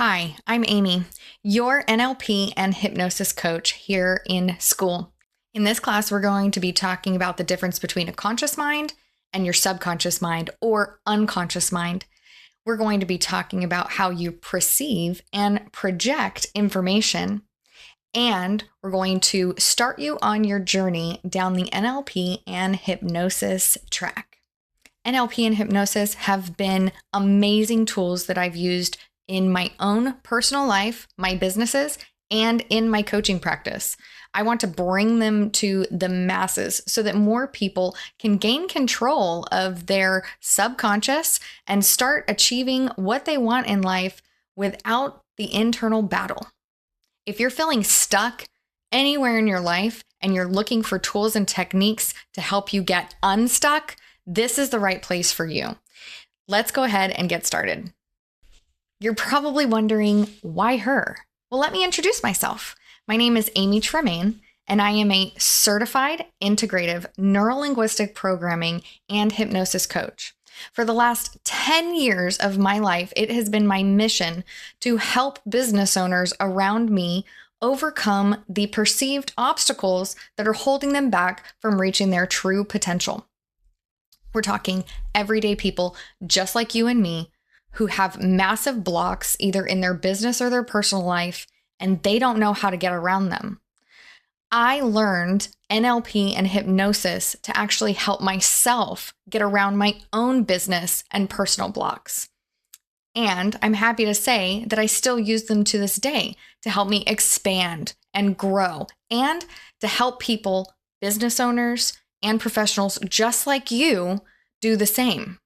Hi, I'm Amy, your NLP and hypnosis coach here in school. In this class, we're going to be talking about the difference between a conscious mind and your subconscious mind or unconscious mind. We're going to be talking about how you perceive and project information, and we're going to start you on your journey down the NLP and hypnosis track. NLP and hypnosis have been amazing tools that I've used in my own personal life, my businesses, and in my coaching practice. I want to bring them to the masses so that more people can gain control of their subconscious and start achieving what they want in life without the internal battle. If you're feeling stuck anywhere in your life and you're looking for tools and techniques to help you get unstuck, this is the right place for you. Let's go ahead and get started. You're probably wondering, why her? Well, let me introduce myself. My name is Amy Tremaine, and I am a certified integrative neuro-linguistic programming and hypnosis coach. For the last 10 years of my life, it has been my mission to help business owners around me overcome the perceived obstacles that are holding them back from reaching their true potential. We're talking everyday people just like you and me, who have massive blocks either in their business or their personal life, and they don't know how to get around them. I learned NLP and hypnosis to actually help myself get around my own business and personal blocks. And I'm happy to say that I still use them to this day to help me expand and grow and to help people, business owners and professionals just like you, do the same.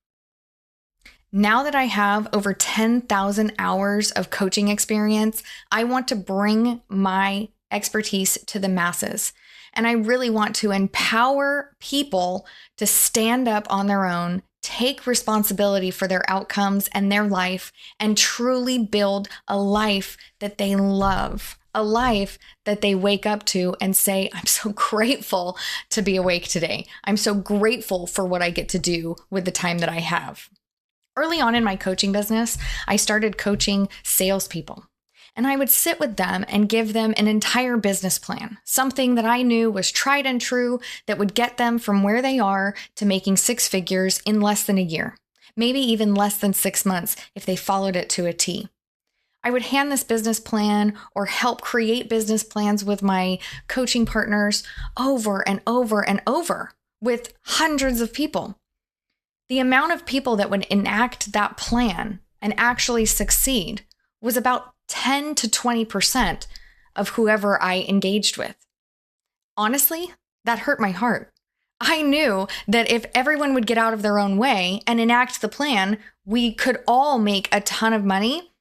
Now that I have over 10,000 hours of coaching experience, I want to bring my expertise to the masses. And I really want to empower people to stand up on their own, take responsibility for their outcomes and their life, and truly build a life that they love, a life that they wake up to and say, I'm so grateful to be awake today. I'm so grateful for what I get to do with the time that I have. Early on in my coaching business, I started coaching salespeople, and I would sit with them and give them an entire business plan, something that I knew was tried and true that would get them from where they are to making six figures in less than a year, maybe even less than 6 months if they followed it to a T. I would hand this business plan or help create business plans with my coaching partners over and over and over with hundreds of people. The amount of people that would enact that plan and actually succeed was about 10 to 20% of whoever I engaged with. Honestly, that hurt my heart. I knew that if everyone would get out of their own way and enact the plan, we could all make a ton of money,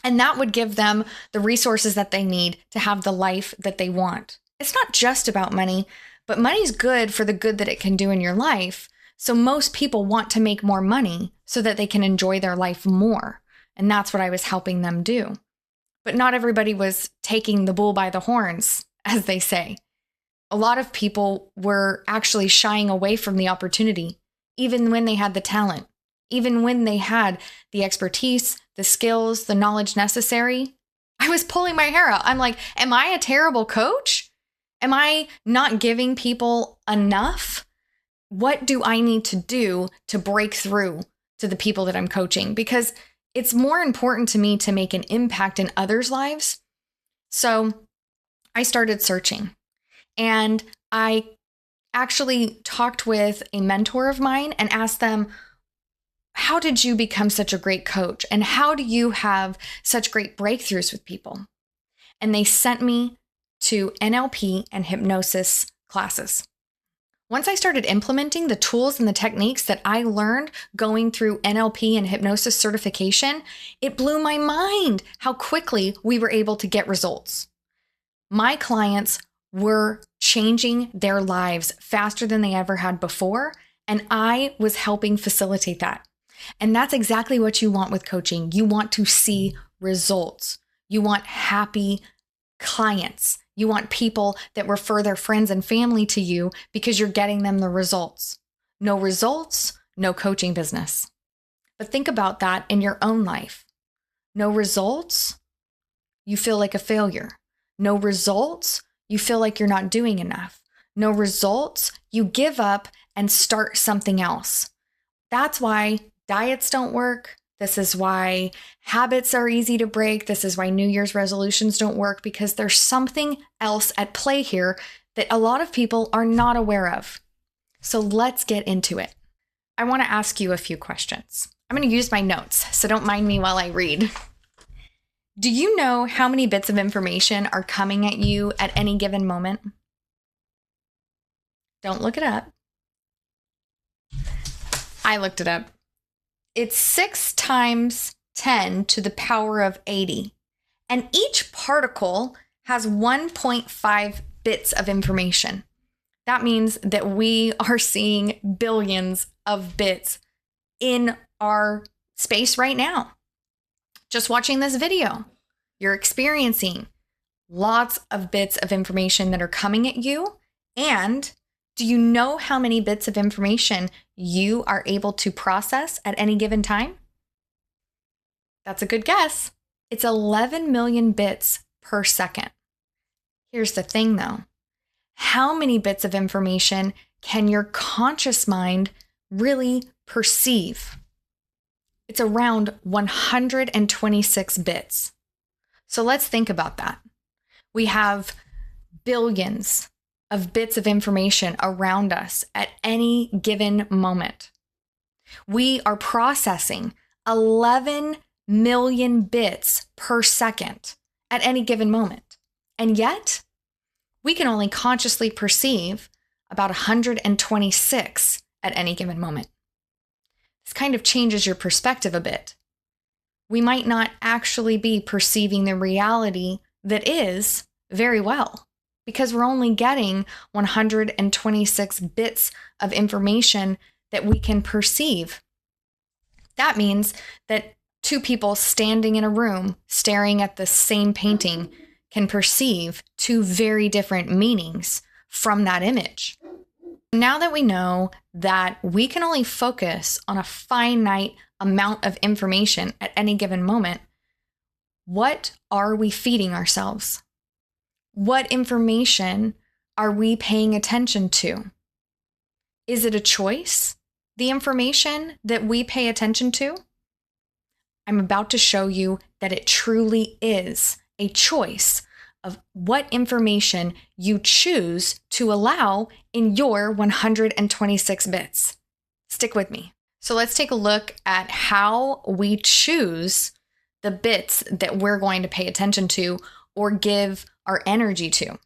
and that would give them the resources that they need to have the life that they want. It's not just about money, but money's good for the good that it can do in your life. So most people want to make more money so that they can enjoy their life more. And that's what I was helping them do. But not everybody was taking the bull by the horns, as they say. A lot of people were actually shying away from the opportunity, even when they had the talent, even when they had the expertise, the skills, the knowledge necessary. I was pulling my hair out. I'm like, am I a terrible coach? Am I not giving people enough? What do I need to do to break through to the people that I'm coaching? Because it's more important to me to make an impact in others' lives. So I started searching, and I actually talked with a mentor of mine and asked them, how did you become such a great coach? And how do you have such great breakthroughs with people? And they sent me to NLP and hypnosis classes. Once I started implementing the tools and the techniques that I learned going through NLP and hypnosis certification, it blew my mind how quickly we were able to get results. My clients were changing their lives faster than they ever had before, and I was helping facilitate that. And that's exactly what you want with coaching. You want to see results. You want happy clients. You want people that refer their friends and family to you because you're getting them the results. No results, no coaching business. But think about that in your own life. No results, you feel like a failure. No results, you feel like you're not doing enough. No results, you give up and start something else. That's why diets don't work. This is why habits are easy to break. This is why New Year's resolutions don't work, because there's something else at play here that a lot of people are not aware of. So let's get into it. I want to ask you a few questions. I'm going to use my notes, so don't mind me while I read. Do you know how many bits of information are coming at you at any given moment? Don't look it up. I looked it up. It's 6 times 10 to the power of 80. And each particle has 1.5 bits of information. That means that we are seeing billions of bits in our space right now. Just watching this video, you're experiencing lots of bits of information that are coming at you. And do you know how many bits of information you are able to process at any given time? That's a good guess. It's 11 million bits per second. Here's the thing though. How many bits of information can your conscious mind really perceive? It's around 126 bits. So let's think about that. We have billions of bits of information around us at any given moment. We are processing 11 million bits per second at any given moment. And yet, we can only consciously perceive about 126 at any given moment. This kind of changes your perspective a bit. We might not actually be perceiving the reality that is very well, because we're only getting 126 bits of information that we can perceive. That means that 2 people standing in a room staring at the same painting can perceive 2 very different meanings from that image. Now that we know that we can only focus on a finite amount of information at any given moment, what are we feeding ourselves? What information are we paying attention to? Is it a choice, the information that we pay attention to? I'm about to show you that it truly is a choice of what information you choose to allow in your 126 bits. Stick with me. So let's take a look at how we choose the bits that we're going to pay attention to or give our energy to.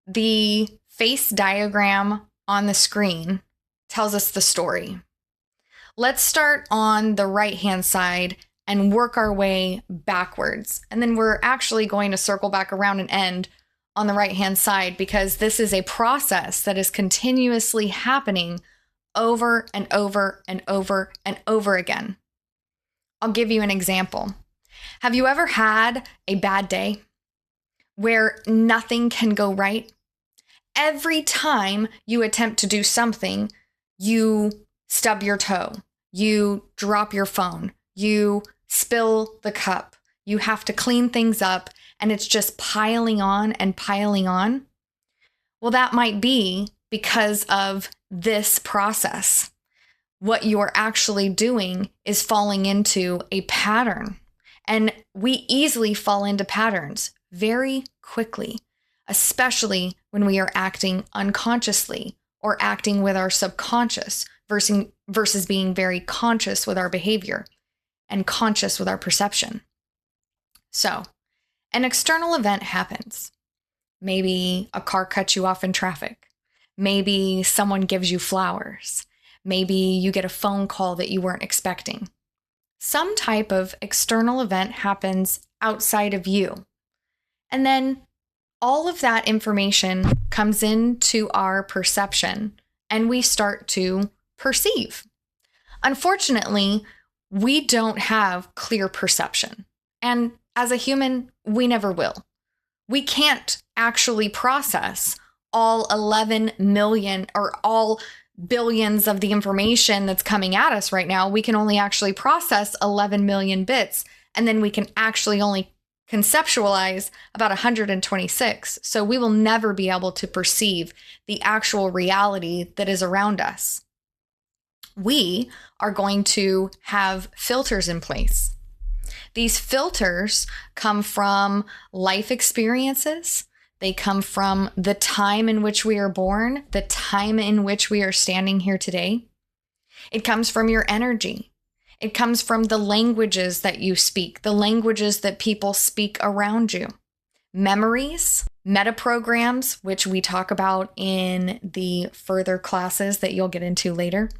The face diagram on the screen tells us the story. Let's start on the right-hand side and work our way backwards. And then we're actually going to circle back around and end on the right-hand side, because this is a process that is continuously happening over and over and over and over again. I'll give you an example. Have you ever had a bad day where nothing can go right? Every time you attempt to do something, you stub your toe, you drop your phone, you spill the cup, you have to clean things up, and it's just piling on and piling on. Well, that might be because of this process. What you're actually doing is falling into a pattern. And we easily fall into patterns very quickly, especially when we are acting unconsciously or acting with our subconscious versus being very conscious with our behavior and conscious with our perception. So, an external event happens. Maybe a car cuts you off in traffic. Maybe someone gives you flowers. Maybe you get a phone call that you weren't expecting. Some type of external event happens outside of you. And then all of that information comes into our perception and we start to perceive. Unfortunately, we don't have clear perception. And as a human, we never will. We can't actually process all 11 million or all billions of the information that's coming at us right now. We can only actually process 11 million bits And then we can actually only conceptualize about 126. So we will never be able to perceive the actual reality that is around us. We are going to have filters in place. These filters come from life experiences. They come from the time in which we are born, the time in which we are standing here today. It comes from your energy. It comes from the languages that you speak, the languages that people speak around you. Memories, metaprograms, which we talk about in the further classes that you'll get into later.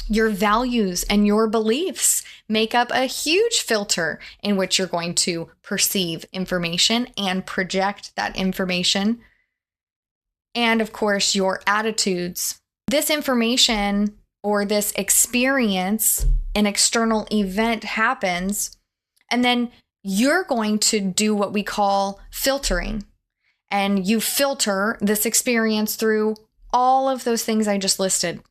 Your values and your beliefs make up a huge filter in which you're going to perceive information and project that information. And of course, your attitudes. This information or this experience, an external event happens, and then you're going to do what we call filtering. And you filter this experience through all of those things I just listed.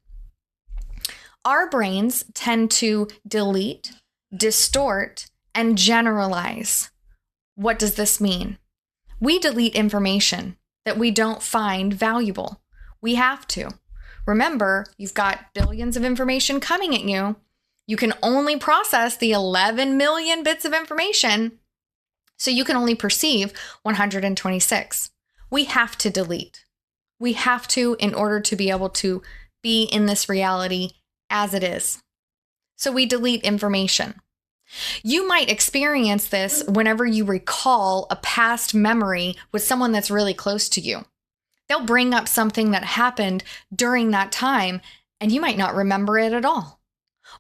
Our brains tend to delete, distort, and generalize. What does this mean? We delete information that we don't find valuable. We have to. Remember, you've got billions of information coming at you. You can only process the 11 million bits of information, so you can only perceive 126. We have to delete. We have to in order to be able to be in this reality as it is. So we delete information. You might experience this whenever you recall a past memory with someone that's really close to you. They'll bring up something that happened during that time, and you might not remember it at all.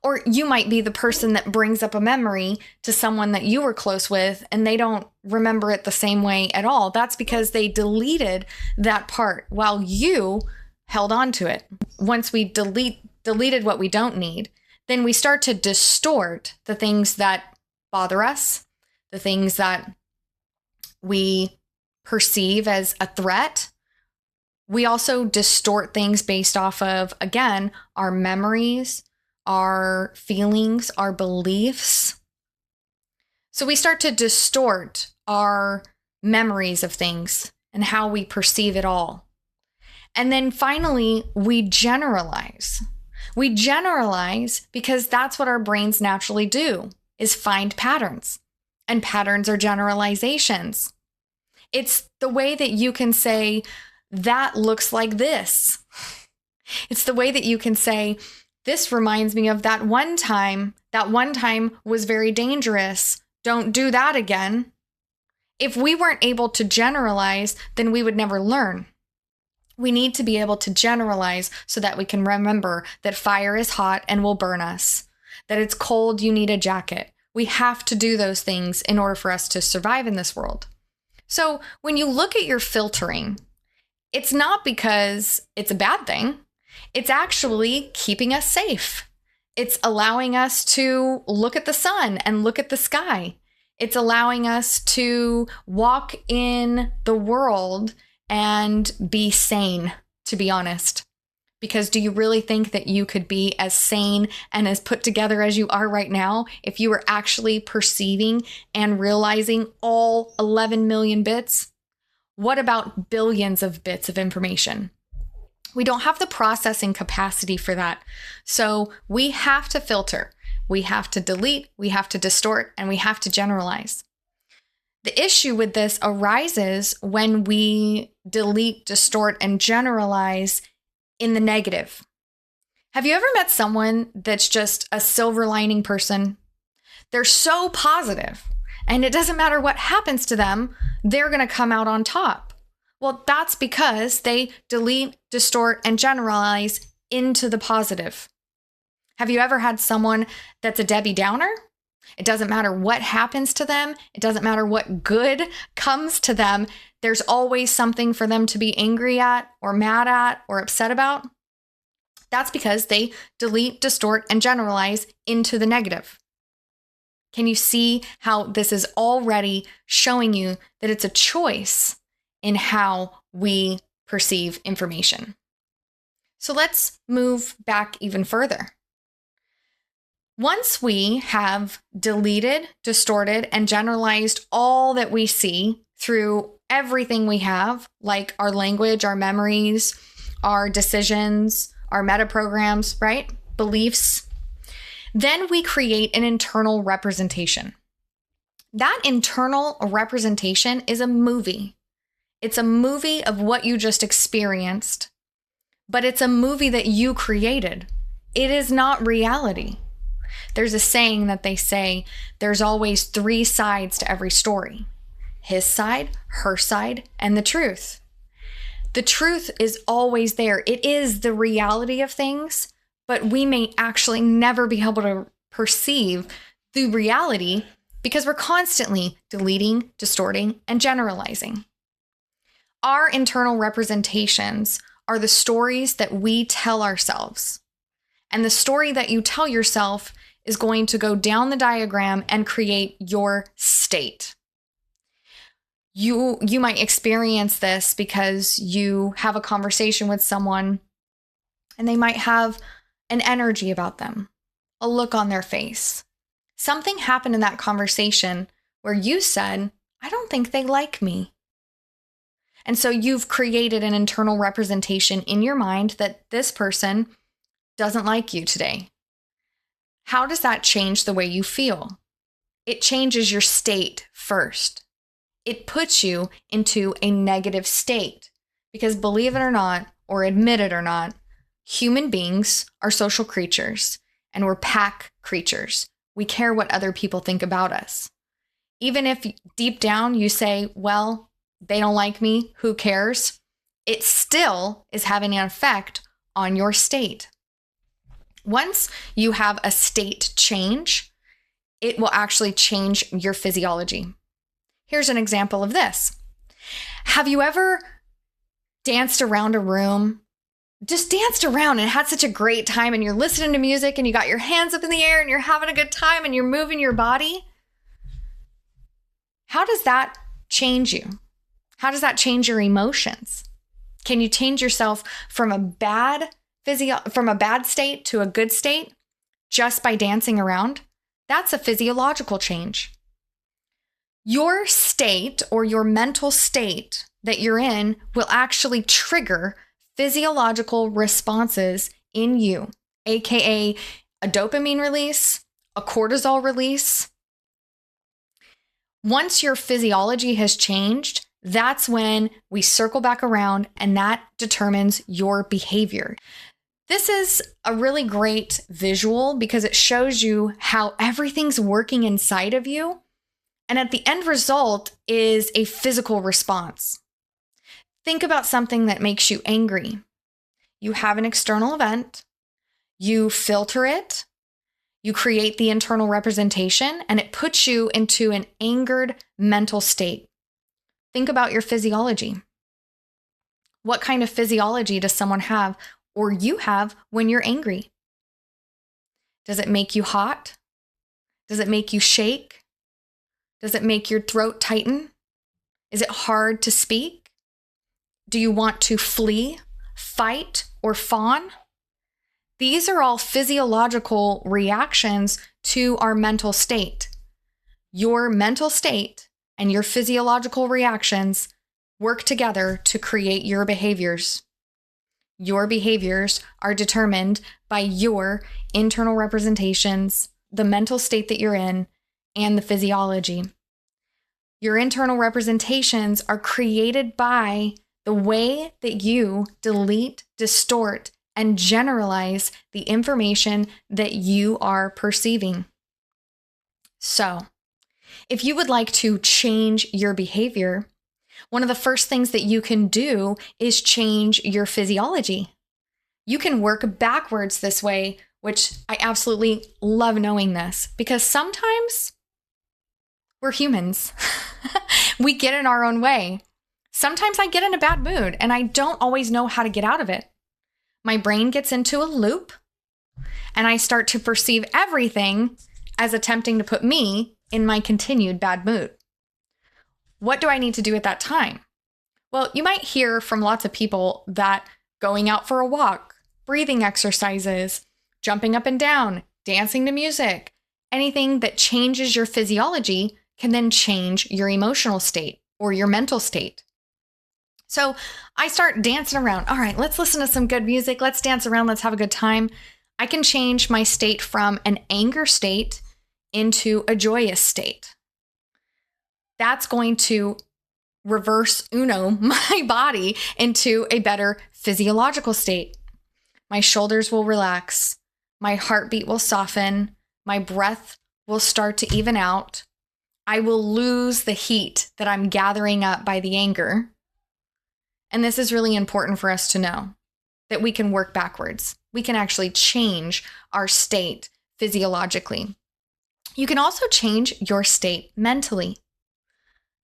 Or you might be the person that brings up a memory to someone that you were close with, and they don't remember it the same way at all. That's because they deleted that part while you held on to it. Once we deleted what we don't need, then we start to distort the things that bother us, the things that we perceive as a threat. We also distort things based off of, again, our memories, our feelings, our beliefs. So we start to distort our memories of things and how we perceive it all. And then finally, we generalize. We generalize because that's what our brains naturally do, is find patterns. And patterns are generalizations. It's the way that you can say, that looks like this. It's the way that you can say, this reminds me of that one time. That one time was very dangerous. Don't do that again. If we weren't able to generalize, then we would never learn. We need to be able to generalize so that we can remember that fire is hot and will burn us, that it's cold, you need a jacket. We have to do those things in order for us to survive in this world. So when you look at your filtering, it's not because it's a bad thing. It's actually keeping us safe. It's allowing us to look at the sun and look at the sky. It's allowing us to walk in the world and be sane, to be honest. Because do you really think that you could be as sane and as put together as you are right now if you were actually perceiving and realizing all 11 million bits? What about billions of bits of information? We don't have the processing capacity for that. So we have to filter. We have to delete, we have to distort, and we have to generalize. The issue with this arises when we delete, distort, and generalize in the negative. Have you ever met someone that's just a silver lining person? They're so positive, and it doesn't matter what happens to them, they're going to come out on top. Well, that's because they delete, distort, and generalize into the positive. Have you ever had someone that's a Debbie Downer? It doesn't matter what happens to them. It doesn't matter what good comes to them. There's always something for them to be angry at or mad at or upset about. That's because they delete, distort, and generalize into the negative. Can you see how this is already showing you that it's a choice in how we perceive information? So let's move back even further. Once we have deleted, distorted, and generalized all that we see through everything we have, like our language, our memories, our decisions, our meta programs, right? Beliefs, then we create an internal representation. That internal representation is a movie. It's a movie of what you just experienced, but it's a movie that you created. It is not reality. There's a saying that they say, there's always 3 sides to every story: his side, her side, and the truth. The truth is always there. It is the reality of things, but we may actually never be able to perceive the reality because we're constantly deleting, distorting, and generalizing. Our internal representations are the stories that we tell ourselves. And the story that you tell yourself is going to go down the diagram and create your state. You might experience this because you have a conversation with someone and they might have an energy about them, a look on their face. Something happened in that conversation where you said, I don't think they like me. And so you've created an internal representation in your mind that this person doesn't like you today. How does that change the way you feel? It changes your state first. It puts you into a negative state because, believe it or not, or admit it or not, human beings are social creatures and we're pack creatures. We care what other people think about us. Even if deep down you say, well, they don't like me, who cares? It still is having an effect on your state. Once you have a state change, it will actually change your physiology. Here's an example of this. Have you ever danced around a room? Just danced around and had such a great time and you're listening to music and you got your hands up in the air and you're having a good time and you're moving your body? How does that change you? How does that change your emotions? Can you change yourself from a bad state to a good state just by dancing around? That's a physiological change. Your state or your mental state that you're in will actually trigger physiological responses in you, aka a dopamine release, a cortisol release. Once your physiology has changed, that's when we circle back around and that determines your behavior. This is a really great visual because it shows you how everything's working inside of you. And at the end result is a physical response. Think about something that makes you angry. You have an external event, you filter it, you create the internal representation, and it puts you into an angered mental state. Think about your physiology. What kind of physiology does someone have or you have when you're angry? Does it make you hot? Does it make you shake? Does it make your throat tighten? Is it hard to speak? Do you want to flee, fight, or fawn? These are all physiological reactions to our mental state. Your mental state and your physiological reactions work together to create your behaviors. Your behaviors are determined by your internal representations, the mental state that you're in, and the physiology. Your internal representations are created by the way that you delete, distort, and generalize the information that you are perceiving. So, if you would like to change your behavior, one of the first things that you can do is change your physiology. You can work backwards this way, which I absolutely love knowing this because sometimes we're humans. We get in our own way. Sometimes I get in a bad mood and I don't always know how to get out of it. My brain gets into a loop and I start to perceive everything as attempting to put me in my continued bad mood. What do I need to do at that time? Well, you might hear from lots of people that going out for a walk, breathing exercises, jumping up and down, dancing to music, anything that changes your physiology can then change your emotional state or your mental state. So I start dancing around. All right, let's listen to some good music. Let's dance around. Let's have a good time. I can change my state from an anger state into a joyous state. That's going to reverse my body into a better physiological state. My shoulders will relax. My heartbeat will soften. My breath will start to even out. I will lose the heat that I'm gathering up by the anger. And this is really important for us to know, that we can work backwards. We can actually change our state physiologically. You can also change your state mentally.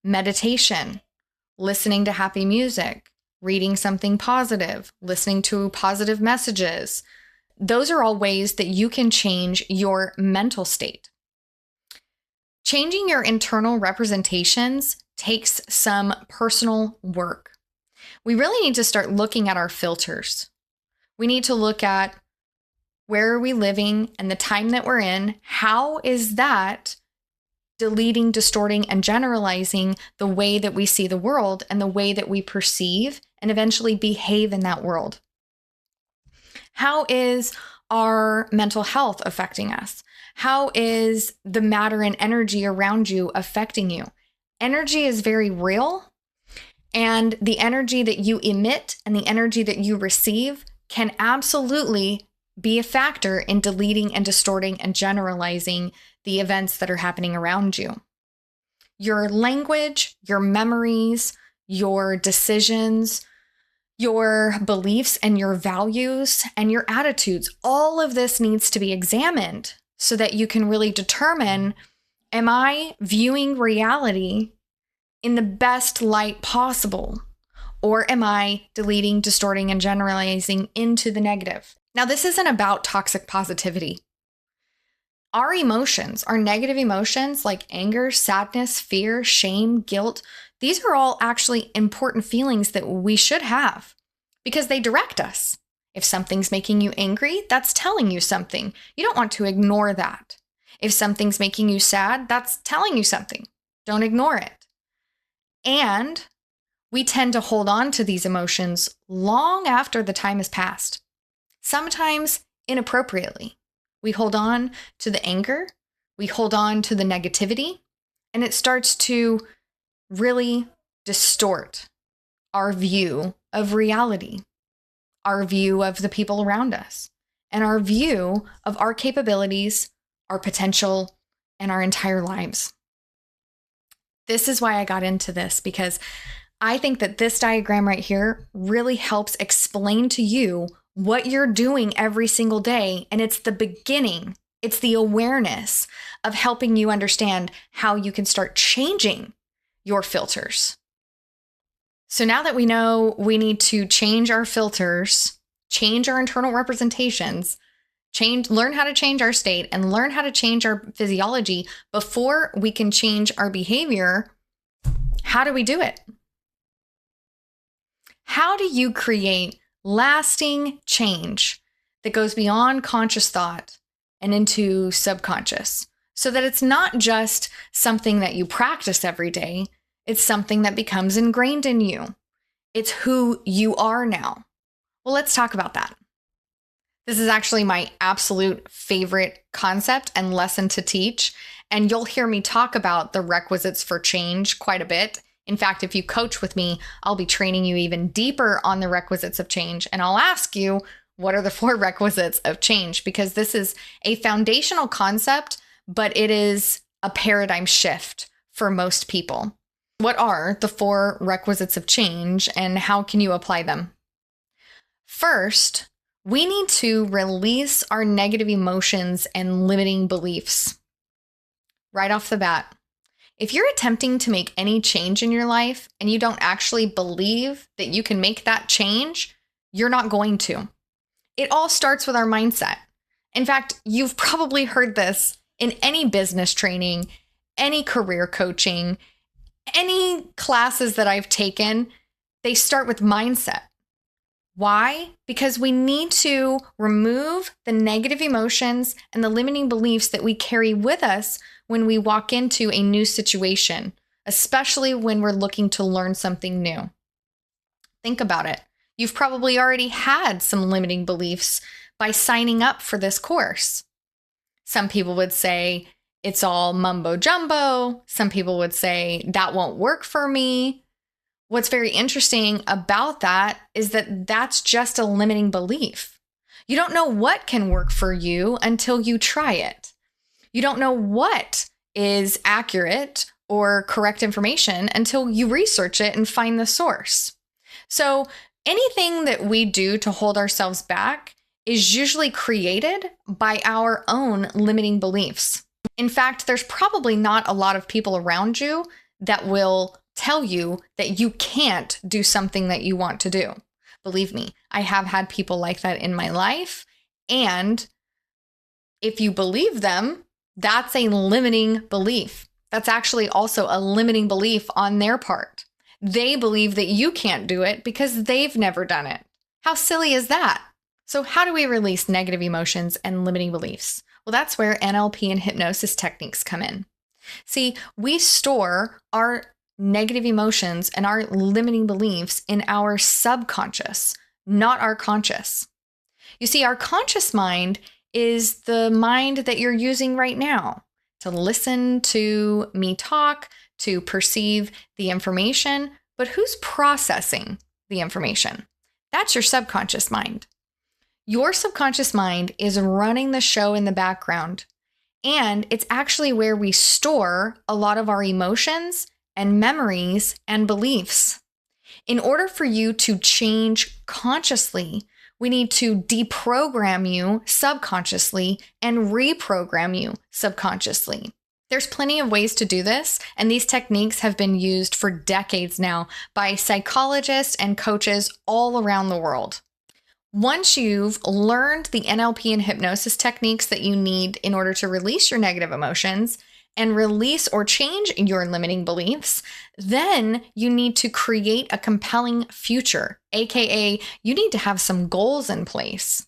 Meditation, listening to happy music, reading something positive, listening to positive messages. Those are all ways that you can change your mental state. Changing your internal representations takes some personal work. We really need to start looking at our filters. We need to look at where are we living and the time that we're in. How is that deleting, distorting, and generalizing the way that we see the world and the way that we perceive and eventually behave in that world? How is our mental health affecting us? How is the matter and energy around you affecting you? Energy is very real, and the energy that you emit and the energy that you receive can absolutely be a factor in deleting and distorting and generalizing the events that are happening around you. Your language, your memories, your decisions, your beliefs and your values and your attitudes, all of this needs to be examined so that you can really determine, am I viewing reality in the best light possible? Or am I deleting, distorting, and generalizing into the negative? Now, this isn't about toxic positivity. Our emotions, our negative emotions like anger, sadness, fear, shame, guilt, these are all actually important feelings that we should have because they direct us. If something's making you angry, that's telling you something. You don't want to ignore that. If something's making you sad, that's telling you something. Don't ignore it. And we tend to hold on to these emotions long after the time has passed, sometimes inappropriately. We hold on to the anger, we hold on to the negativity, and it starts to really distort our view of reality, our view of the people around us, and our view of our capabilities, our potential, and our entire lives. This is why I got into this, because I think that this diagram right here really helps explain to you what you're doing every single day. And it's the beginning, it's the awareness of helping you understand how you can start changing your filters. So now that we know we need to change our filters, change our internal representations, learn how to change our state and learn how to change our physiology before we can change our behavior, how do we do it? How do you create lasting change that goes beyond conscious thought and into subconscious so that it's not just something that you practice every day, it's something that becomes ingrained in you. It's who you are now. Well, let's talk about that. This is actually my absolute favorite concept and lesson to teach, and you'll hear me talk about the requisites for change quite a bit. In fact, if you coach with me, I'll be training you even deeper on the requisites of change, and I'll ask you, what are the 4 requisites of change? Because this is a foundational concept, but it is a paradigm shift for most people. What are the 4 requisites of change, and how can you apply them? First, we need to release our negative emotions and limiting beliefs. Right off the bat, if you're attempting to make any change in your life and you don't actually believe that you can make that change, you're not going to. It all starts with our mindset. In fact, you've probably heard this in any business training, any career coaching, any classes that I've taken. They start with mindset. Why? Because we need to remove the negative emotions and the limiting beliefs that we carry with us when we walk into a new situation, especially when we're looking to learn something new. Think about it. You've probably already had some limiting beliefs by signing up for this course. Some people would say it's all mumbo jumbo. Some people would say that won't work for me. What's very interesting about that is that that's just a limiting belief. You don't know what can work for you until you try it. You don't know what is accurate or correct information until you research it and find the source. So anything that we do to hold ourselves back is usually created by our own limiting beliefs. In fact, there's probably not a lot of people around you that will tell you that you can't do something that you want to do. Believe me, I have had people like that in my life. And if you believe them, that's a limiting belief. That's actually also a limiting belief on their part. They believe that you can't do it because they've never done it. How silly is that? So how do we release negative emotions and limiting beliefs? Well, that's where NLP and hypnosis techniques come in. See, we store our negative emotions and our limiting beliefs in our subconscious, not our conscious. You see, our conscious mind is the mind that you're using right now to listen to me talk, to perceive the information, but who's processing the information? That's your subconscious mind. Your subconscious mind is running the show in the background, and it's actually where we store a lot of our emotions and memories and beliefs. In order for you to change consciously, we need to deprogram you subconsciously and reprogram you subconsciously. There's plenty of ways to do this, and these techniques have been used for decades now by psychologists and coaches all around the world. Once you've learned the NLP and hypnosis techniques that you need in order to release your negative emotions and release or change your limiting beliefs, then you need to create a compelling future, aka you need to have some goals in place.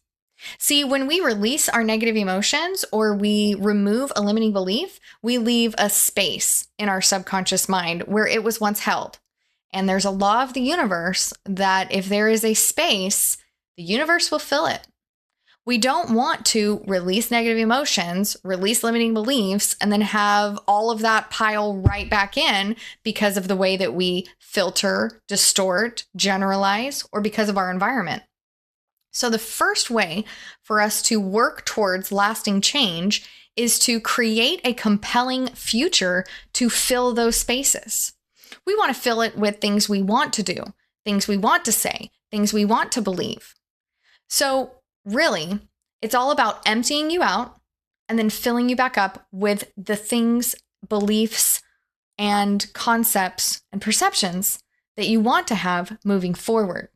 See, when we release our negative emotions or we remove a limiting belief, we leave a space in our subconscious mind where it was once held. And there's a law of the universe that if there is a space, the universe will fill it. We don't want to release negative emotions, release limiting beliefs, and then have all of that pile right back in because of the way that we filter, distort, generalize, or because of our environment. So the first way for us to work towards lasting change is to create a compelling future to fill those spaces. We want to fill it with things we want to do, things we want to say, things we want to believe. So really, it's all about emptying you out and then filling you back up with the things, beliefs, and concepts and perceptions that you want to have moving forward.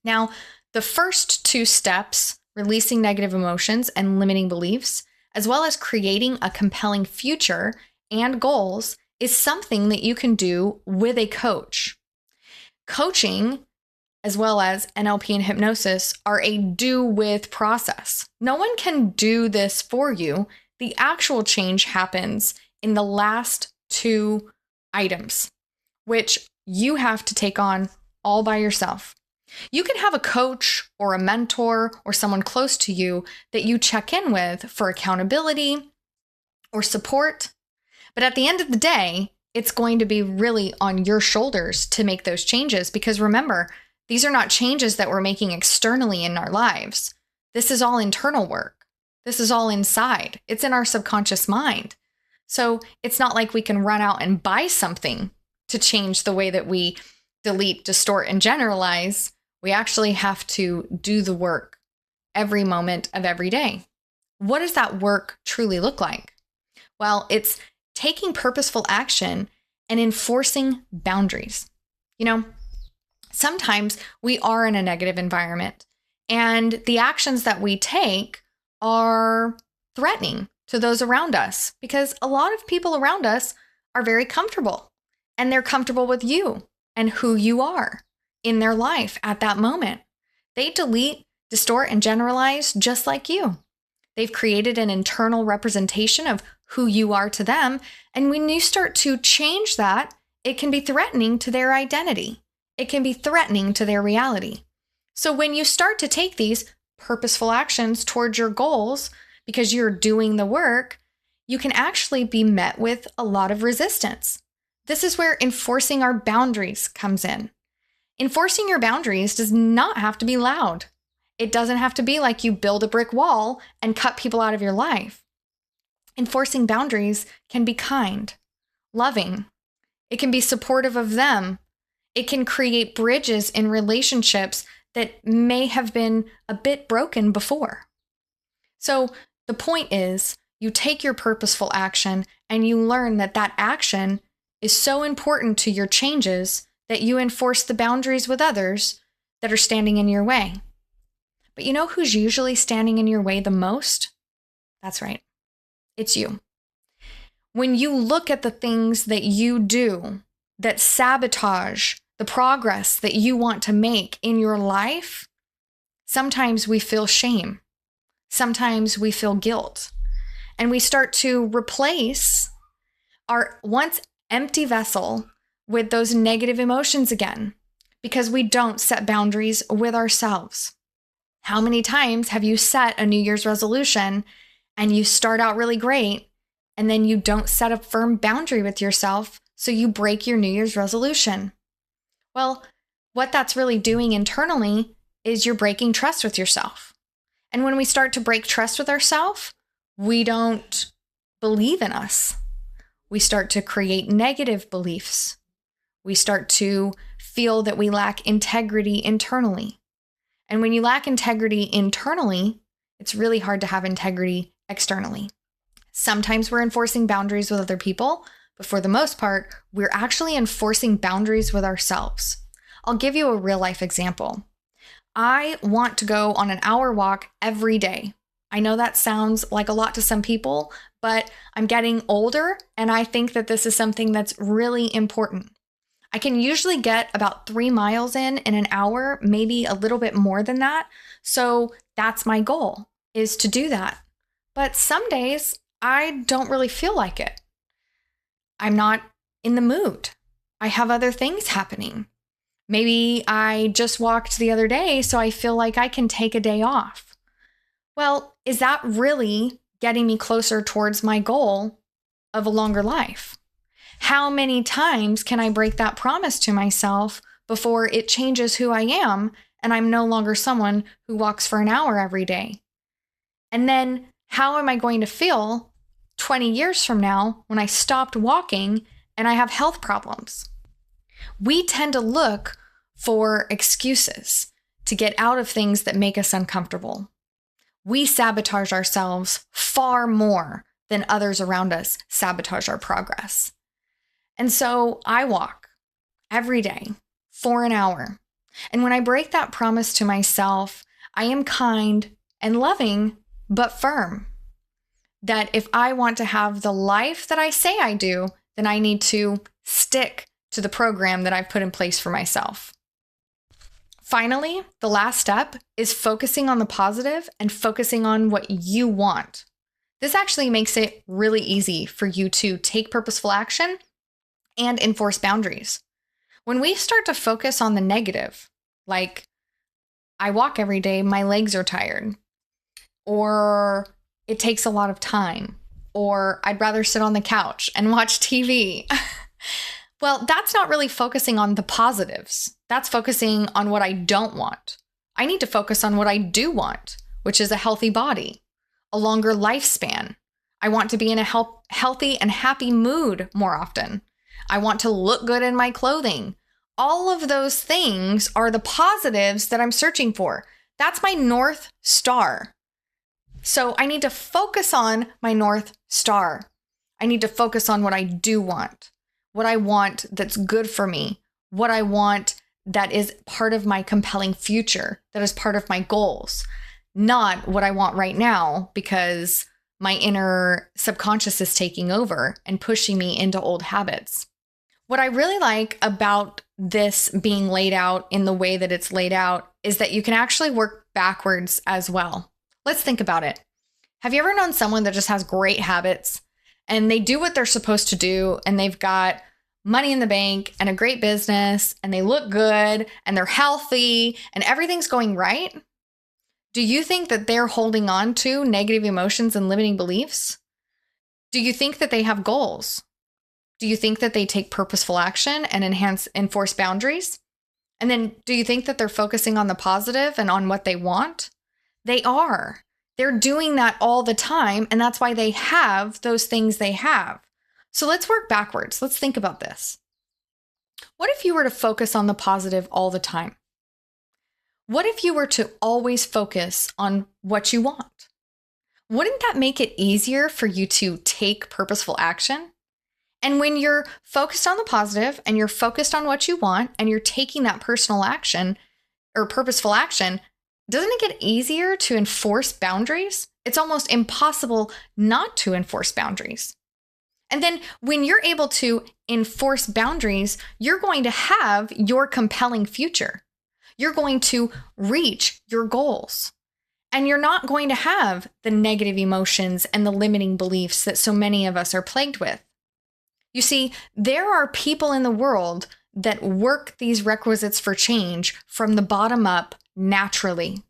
Now, the first two steps, releasing negative emotions and limiting beliefs, as well as creating a compelling future and goals, is something that you can do with a coach. Coaching, as well as NLP and hypnosis, are a do with process. No one can do this for you. The actual change happens in the last two items, which you have to take on all by yourself. You can have a coach or a mentor or someone close to you that you check in with for accountability or support. But at the end of the day, it's going to be really on your shoulders to make those changes, because remember, these are not changes that we're making externally in our lives. This is all internal work. This is all inside. It's in our subconscious mind. So it's not like we can run out and buy something to change the way that we delete, distort, and generalize. We actually have to do the work every moment of every day. What does that work truly look like? Well, it's taking purposeful action and enforcing boundaries. Sometimes we are in a negative environment and the actions that we take are threatening to those around us, because a lot of people around us are very comfortable and they're comfortable with you and who you are in their life at that moment. They delete, distort, and generalize just like you. They've created an internal representation of who you are to them. And when you start to change that, it can be threatening to their identity. It can be threatening to their reality. So when you start to take these purposeful actions towards your goals, because you're doing the work, you can actually be met with a lot of resistance. This is where enforcing our boundaries comes in. Enforcing your boundaries does not have to be loud. It doesn't have to be like you build a brick wall and cut people out of your life. Enforcing boundaries can be kind, loving. It can be supportive of them. It can create bridges in relationships that may have been a bit broken before. So the point is, you take your purposeful action and you learn that that action is so important to your changes that you enforce the boundaries with others that are standing in your way. But you know who's usually standing in your way the most? That's right. It's you. When you look at the things that you do that sabotage the progress that you want to make in your life, sometimes we feel shame. Sometimes we feel guilt. And we start to replace our once empty vessel with those negative emotions again because we don't set boundaries with ourselves. How many times have you set a New Year's resolution and you start out really great and then you don't set a firm boundary with yourself, so you break your New Year's resolution? Well, what that's really doing internally is you're breaking trust with yourself. And when we start to break trust with ourselves, we don't believe in us. We start to create negative beliefs. We start to feel that we lack integrity internally. And when you lack integrity internally, it's really hard to have integrity externally. Sometimes we're enforcing boundaries with other people, but for the most part, we're actually enforcing boundaries with ourselves. I'll give you a real life example. I want to go on an hour walk every day. I know that sounds like a lot to some people, but I'm getting older and I think that this is something that's really important. I can usually get about 3 miles in an hour, maybe a little bit more than that. So that's my goal, is to do that. But some days I don't really feel like it. I'm not in the mood. I have other things happening. Maybe I just walked the other day, so I feel like I can take a day off. Well, is that really getting me closer towards my goal of a longer life? How many times can I break that promise to myself before it changes who I am and I'm no longer someone who walks for an hour every day? And then how am I going to feel 20 years from now when I stopped walking and I have health problems? We tend to look for excuses to get out of things that make us uncomfortable. We sabotage ourselves far more than others around us sabotage our progress. And so I walk every day for an hour. And when I break that promise to myself, I am kind and loving, but firm. That if I want to have the life that I say I do, then I need to stick to the program that I've put in place for myself. Finally, the last step is focusing on the positive and focusing on what you want. This actually makes it really easy for you to take purposeful action and enforce boundaries. When we start to focus on the negative, like I walk every day, my legs are tired, or it takes a lot of time, or I'd rather sit on the couch and watch TV. Well, that's not really focusing on the positives. That's focusing on what I don't want. I need to focus on what I do want, which is a healthy body, a longer lifespan. I want to be in a healthy and happy mood more often. I want to look good in my clothing. All of those things are the positives that I'm searching for. That's my North Star. So I need to focus on my North Star. I need to focus on what I do want, what I want that's good for me, what I want that is part of my compelling future, that is part of my goals, not what I want right now because my inner subconscious is taking over and pushing me into old habits. What I really like about this being laid out in the way that it's laid out is that you can actually work backwards as well. Let's think about it. Have you ever known someone that just has great habits and they do what they're supposed to do and they've got money in the bank and a great business and they look good and they're healthy and everything's going right? Do you think that they're holding on to negative emotions and limiting beliefs? Do you think that they have goals? Do you think that they take purposeful action and enforce boundaries? And then do you think that they're focusing on the positive and on what they want? They are. They're doing that all the time, and that's why they have those things they have. So let's work backwards. Let's think about this. What if you were to focus on the positive all the time? What if you were to always focus on what you want? Wouldn't that make it easier for you to take purposeful action? And when you're focused on the positive and you're focused on what you want and you're taking that personal action or purposeful action, doesn't it get easier to enforce boundaries? It's almost impossible not to enforce boundaries. And then when you're able to enforce boundaries, you're going to have your compelling future. You're going to reach your goals. And you're not going to have the negative emotions and the limiting beliefs that so many of us are plagued with. You see, there are people in the world that work these requisites for change from the bottom up naturally.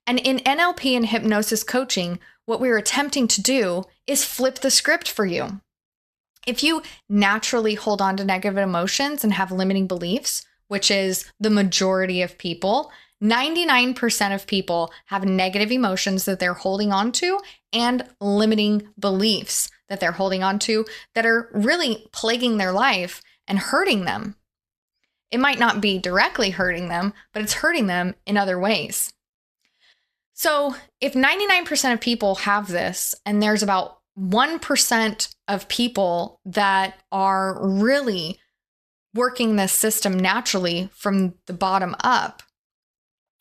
And in NLP and hypnosis coaching, what we're attempting to do is flip the script for you. If you naturally hold on to negative emotions and have limiting beliefs, which is the majority of people, 99% of people have negative emotions that they're holding on to and limiting beliefs that they're holding on to that are really plaguing their life and hurting them. It might not be directly hurting them, but it's hurting them in other ways. So if 99% of people have this, and there's about 1% of people that are really working this system naturally from the bottom up,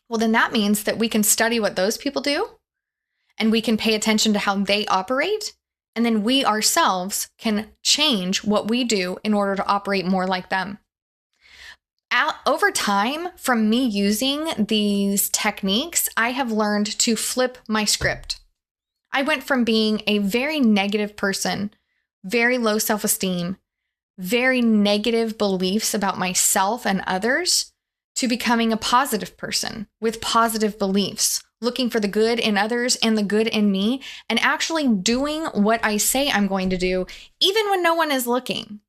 well, then that means that we can study what those people do and we can pay attention to how they operate. And then we ourselves can change what we do in order to operate more like them. Over time, from me using these techniques, I have learned to flip my script. I went from being a very negative person, very low self-esteem, very negative beliefs about myself and others, to becoming a positive person with positive beliefs, looking for the good in others and the good in me, and actually doing what I say I'm going to do, even when no one is looking.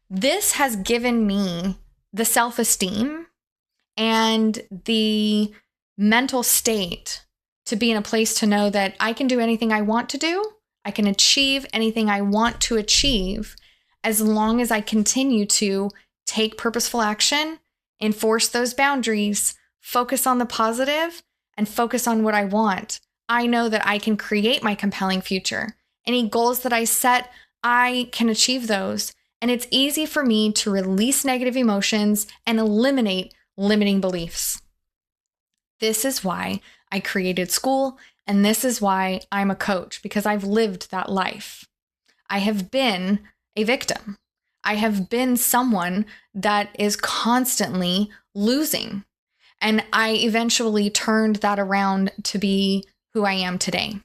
This has given me the self-esteem and the mental state to be in a place to know that I can do anything I want to do. I can achieve anything I want to achieve as long as I continue to take purposeful action, enforce those boundaries, focus on the positive, and focus on what I want. I know that I can create my compelling future. Any goals that I set, I can achieve those. And it's easy for me to release negative emotions and eliminate limiting beliefs. This is why I created school, and this is why I'm a coach, because I've lived that life. I have been a victim. I have been someone that is constantly losing. And I eventually turned that around to be who I am today.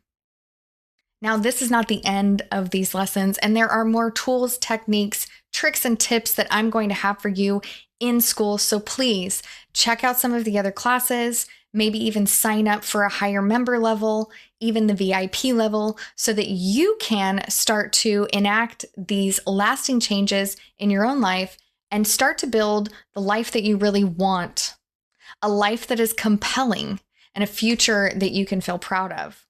Now, this is not the end of these lessons, and there are more tools, techniques, tricks, and tips that I'm going to have for you in school. So please check out some of the other classes, maybe even sign up for a higher member level, even the VIP level, so that you can start to enact these lasting changes in your own life and start to build the life that you really want, a life that is compelling and a future that you can feel proud of.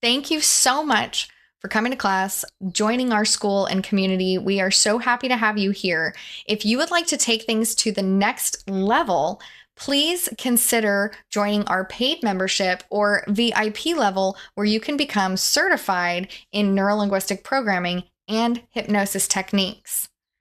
Thank you so much for coming to class, joining our school and community. We are so happy to have you here. If you would like to take things to the next level, please consider joining our paid membership or VIP level, where you can become certified in neuro-linguistic programming and hypnosis techniques.